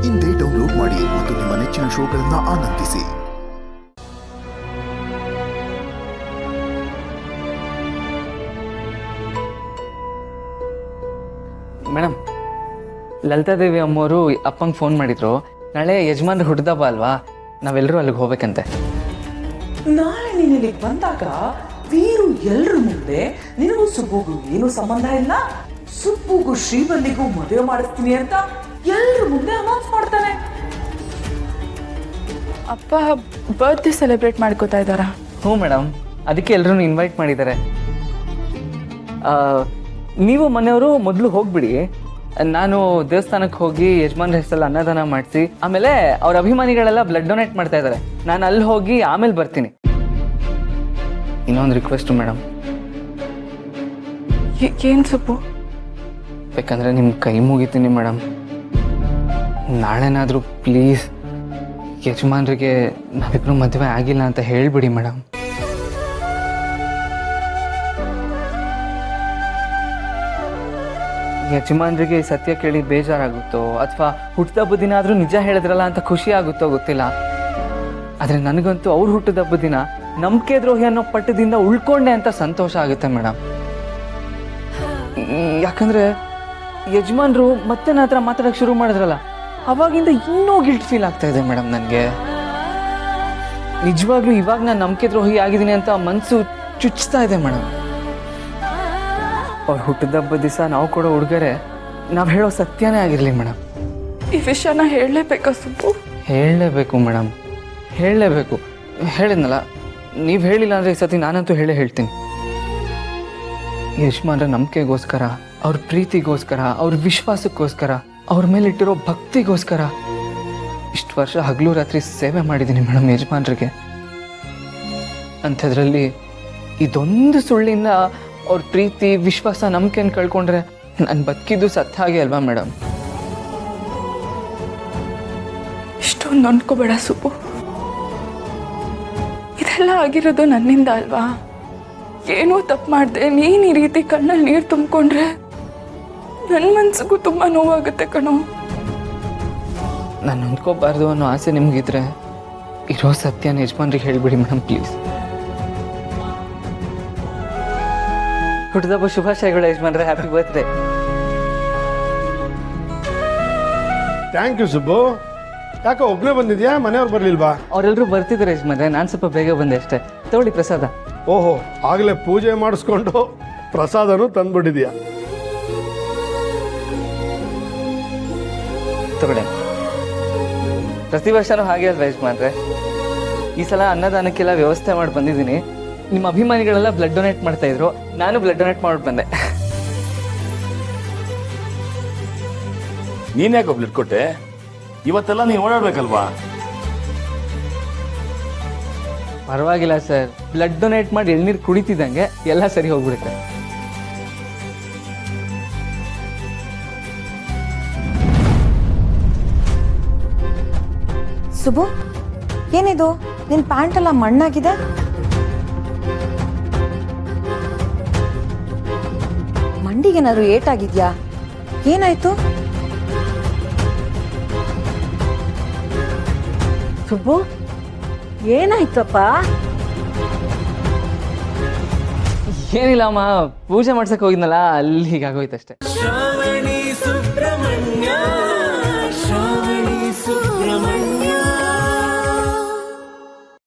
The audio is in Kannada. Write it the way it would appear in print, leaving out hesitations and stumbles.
ಇಂದೇ ಡೌನ್ಲೋಡ್ ಮಾಡಿ ಮತ್ತು ನಿಮ್ಮ ನೆಚ್ಚಿನ ಶೋಗಳನ್ನು ಆನಂದಿಸಿ. ಮೇಡಮ್, ಲಲಿತಾದೇವಿ ಅಮ್ಮವರು ಅಪ್ಪಂಗೆ ಫೋನ್ ಮಾಡಿದ್ರು. ನಾಳೆ ಯಜಮಾನ್ರು ಹುಟ್ಟಿದಬ್ಬ ಅಲ್ವಾ, ನಾವೆಲ್ಲರೂ ಅಲ್ಲಿಗೆ ಹೋಗ್ಬೇಕಂತೆ. ನಾಳೆ ನೀನು ಇಲ್ಲಿಗೆ ಬಂದಾಗ ವೀರು ಎಲ್ಲರ ಮುಂದೆ ನಿನಗೂ ಸುಬ್ಬುಗೂ ಏನು ಸಂಬಂಧ ಇಲ್ಲ, ಸುಬ್ಬುಗೂ ಶ್ರೀವಲ್ಲಿಗೂ ಮದುವೆ ಮಾಡಿಸ್ತೀನಿ ಅಂತ ಎಲ್ಲರ ಮುಂದೆ ಅನೌನ್ಸ್ ಮಾಡ್ತಾನೆ. ಅಪ್ಪ ಬರ್ತ್ಡೇ ಸೆಲೆಬ್ರೇಟ್ ಮಾಡ್ಕೋತಾ ಇದ್ದಾರ? ಹ್ಞೂ ಮೇಡಮ್, ಅದಕ್ಕೆ ಎಲ್ಲರೂ ಇನ್ವೈಟ್ ಮಾಡಿದ್ದಾರೆ. ನೀವು ಮನೆಯವರು ಮೊದಲು ಹೋಗ್ಬಿಡಿ, ನಾನು ದೇವಸ್ಥಾನಕ್ಕೆ ಹೋಗಿ ಯಜಮಾನ್ರ ಹೆಸರಲ್ಲಿ ಅನ್ನದಾನ ಮಾಡಿಸಿ ಆಮೇಲೆ ಅವ್ರ ಅಭಿಮಾನಿಗಳೆಲ್ಲ ಬ್ಲಡ್ ಡೊನೇಟ್ ಮಾಡ್ತಾ ಇದ್ದಾರೆ. ನಾನು ಅಲ್ಲಿ ಹೋಗಿ ಆಮೇಲೆ ಬರ್ತೀನಿ. ಇನ್ನೊಂದು ರಿಕ್ವೆಸ್ಟು ಮೇಡಮ್. ಏನು ಸುಬ್ಬು? ಬೇಕಂದರೆ ನಿಮ್ಮ ಕೈ ಮುಗಿತೀನಿ ಮೇಡಮ್, ನಾಳೆನಾದರೂ ಪ್ಲೀಸ್ ಯಜಮಾನ್ರಿಗೆ ನಾವಿಬ್ಬರು ಮದುವೆ ಆಗಿಲ್ಲ ಅಂತ ಹೇಳಿಬಿಡಿ ಮೇಡಮ್. ಯಜಮಾನ್ರಿಗೆ ಸತ್ಯ ಕೇಳಿ ಬೇಜಾರಾಗುತ್ತೋ ಅಥವಾ ಹುಟ್ಟಿದಬ್ಬ ದಿನ ಆದರೂ ನಿಜ ಹೇಳಿದ್ರಲ್ಲ ಅಂತ ಖುಷಿ ಆಗುತ್ತೋ ಗೊತ್ತಿಲ್ಲ. ಆದರೆ ನನಗಂತೂ ಅವ್ರು ಹುಟ್ಟಿದಬ್ಬ ದಿನ ನಂಬಿಕೆ ದ್ರೋಹಿ ಅನ್ನೋ ಪಟ್ಟದಿಂದ ಉಳ್ಕೊಂಡೆ ಅಂತ ಸಂತೋಷ ಆಗುತ್ತೆ ಮೇಡಮ್. ಯಾಕಂದರೆ ಯಜಮಾನ್ರು ಮತ್ತೆ ನನ್ನ ಹತ್ರ ಮಾತಾಡೋಕ್ಕೆ ಶುರು ಮಾಡಿದ್ರಲ್ಲ, ಅವಾಗಿಂದ ಇನ್ನೂ ಗಿಲ್ಟ್ ಫೀಲ್ ಆಗ್ತಾ ಇದೆ ಮೇಡಮ್ ನನಗೆ. ನಿಜವಾಗ್ಲೂ ಇವಾಗ ನಾನು ನಂಬಿಕೆ ದ್ರೋಹಿ ಆಗಿದ್ದೀನಿ ಅಂತ ಮನಸ್ಸು ಚುಚ್ತಾ ಇದೆ ಮೇಡಮ್. ಅವ್ರು ಹುಟ್ಟಿದಬ್ಬ ದಿವಸ ನಾವು ಕೊಡೋ ಉಡುಗೊರೆ ನಾವು ಹೇಳೋ ಸತ್ಯನೇ ಆಗಿರಲಿ ಮೇಡಮ್. ಈ ವಿಷಯನ ಹೇಳಲೇಬೇಕಾ ಸುಬ್ಬು? ಹೇಳಲೇಬೇಕು ಮೇಡಮ್, ಹೇಳಲೇಬೇಕು. ಹೇಳಿದ್ನಲ್ಲ, ನೀವು ಹೇಳಿಲ್ಲ ಅಂದರೆ ಈ ಸತಿ ನಾನಂತೂ ಹೇಳ್ತೀನಿ. ಯಜಮಾನ್ರ ನಂಬಿಕೆಗೋಸ್ಕರ, ಅವ್ರ ಪ್ರೀತಿಗೋಸ್ಕರ, ಅವ್ರ ವಿಶ್ವಾಸಕ್ಕೋಸ್ಕರ, ಅವ್ರ ಮೇಲೆ ಇಟ್ಟಿರೋ ಭಕ್ತಿಗೋಸ್ಕರ ಇಷ್ಟು ವರ್ಷ ಹಗಲು ರಾತ್ರಿ ಸೇವೆ ಮಾಡಿದ್ದೀನಿ ಮೇಡಮ್ ಯಜಮಾನ್ರಿಗೆ. ಅಂಥದ್ರಲ್ಲಿ ಇದೊಂದು ಸುಳ್ಳಿಂದ ಅವ್ರ ಪ್ರೀತಿ, ವಿಶ್ವಾಸ, ನಂಬಿಕೆಯನ್ನು ಕಳ್ಕೊಂಡ್ರೆ ನಾನು ಬದುಕಿದ್ದು ಸತ್ತ ಹಾಗೆ ಅಲ್ವಾ ಮೇಡಮ್? ಇಷ್ಟೊಂದು ಅನ್ಕೋಬೇಡ ಸುಬ್ಬು, ಇದೆಲ್ಲ ಆಗಿರೋದು ನನ್ನಿಂದ ಅಲ್ವಾ? ಏನೋ ತಪ್ಪು ಮಾಡಿದೆ, ನೀನು ಈ ರೀತಿ ಕಣ್ಣಲ್ಲಿ ನೀರು ತುಂಬಿಕೊಂಡ್ರೆ ನನ್ನ ಮನಸ್ಸಿಗೂ ತುಂಬ ನೋವಾಗುತ್ತೆ ಕಣೋ. ನಾನು ಹೊಂದ್ಕೋಬಾರ್ದು ಅನ್ನೋ ಆಸೆ ನಿಮಗಿದ್ರೆ ಇರೋ ಸತ್ಯನ ಯಜಮಾನ್ರಿಗೆ ಹೇಳಿಬಿಡಿ ಮೇಡಮ್ ಪ್ಲೀಸ್. ಹುಟ್ಟಿದಬ್ಬ ಶುಭಾಶಯಗಳು ಯಜಮಾನ್ರೆ, happy birthday. Thank you Subbu. ಯಾಕೆ ಒಬ್ಬನೇ ಬಂದಿದ್ಯಾ, ಮನೆಯವ್ರು ಬರಲಿಲ್ವಾ? ಅವರೆಲ್ಲರೂ ಬರ್ತಿದ್ದಾರೆ ಯಜಮಾನ್ರೆ, ನಾನು ಸ್ವಲ್ಪ ಬೇಗ ಬಂದೆ ಅಷ್ಟೇ. ತಗೊಳ್ಳಿ ಪ್ರಸಾದ. ಓಹೋ, ಆಗಲೇ ಪೂಜೆ ಮಾಡಿಸ್ಕೊಂಡು ಪ್ರಸಾದನೂ ತಂದ್ಬಿಟ್ಟಿದ್ಯಾ? ತಗೊಳ್ಳಿ. ಪ್ರತಿ ವರ್ಷನೂ ಹಾಗೆ ಅಲ್ವಾ ಯಜಮಾನ್ರೆ? ಈ ಸಲ ಅನ್ನದಾನಕ್ಕೆಲ್ಲ ವ್ಯವಸ್ಥೆ ಮಾಡಿ ಬಂದಿದ್ದೀನಿ. ನಿಮ್ಮ ಅಭಿಮಾನಿಗಳೆಲ್ಲ ಬ್ಲಡ್ ಡೊನೇಟ್ ಮಾಡ್ತಾ ಇದ್ರು, ನಾನು ಬ್ಲಡ್ ಡೊನೇಟ್ ಮಾಡ್ಬಿಟ್ಟು ಬಂದೆ. ನೀನ್ಯಾಕೆ ಬ್ಲಡ್ ಕೊಟ್ಟೆ? ಇವತ್ತೆಲ್ಲ ನೀನು ಓಡಾಡ್ಬೇಕಲ್ವಾ? ಪರವಾಗಿಲ್ಲ ಸರ್, ಬ್ಲಡ್ ಡೊನೇಟ್ ಮಾಡಿ ಎಳ್ನೀರು ಕುಡಿತಿದ್ದಂಗೆ ಎಲ್ಲ ಸರಿ ಹೋಗ್ಬಿಡುತ್ತೆ. ಸುಬ್ಬು, ಏನಿದು? ನಿನ್ನ ಪ್ಯಾಂಟ್ ಎಲ್ಲ ಮಣ್ಣಾಗಿದೆ. ಮಂಡಿಗೇನಾದ್ರು ಏಟಾಗಿದ್ಯಾ? ಏನಾಯ್ತು? ಸುಬ್ಬು, ಏನಾಯ್ತಪ್ಪ? ಏನಿಲ್ಲ ಅಮ್ಮ, ಪೂಜೆ ಮಾಡ್ಸಕ್ ಹೋಗಿದ್ನಲ್ಲ ಅಲ್ಲಿ ಹೀಗಾಗೋಯ್ತಷ್ಟೇ. ಶ್ರಾವಣಿ ಸುಬ್ರಹ್ಮಣ್ಯ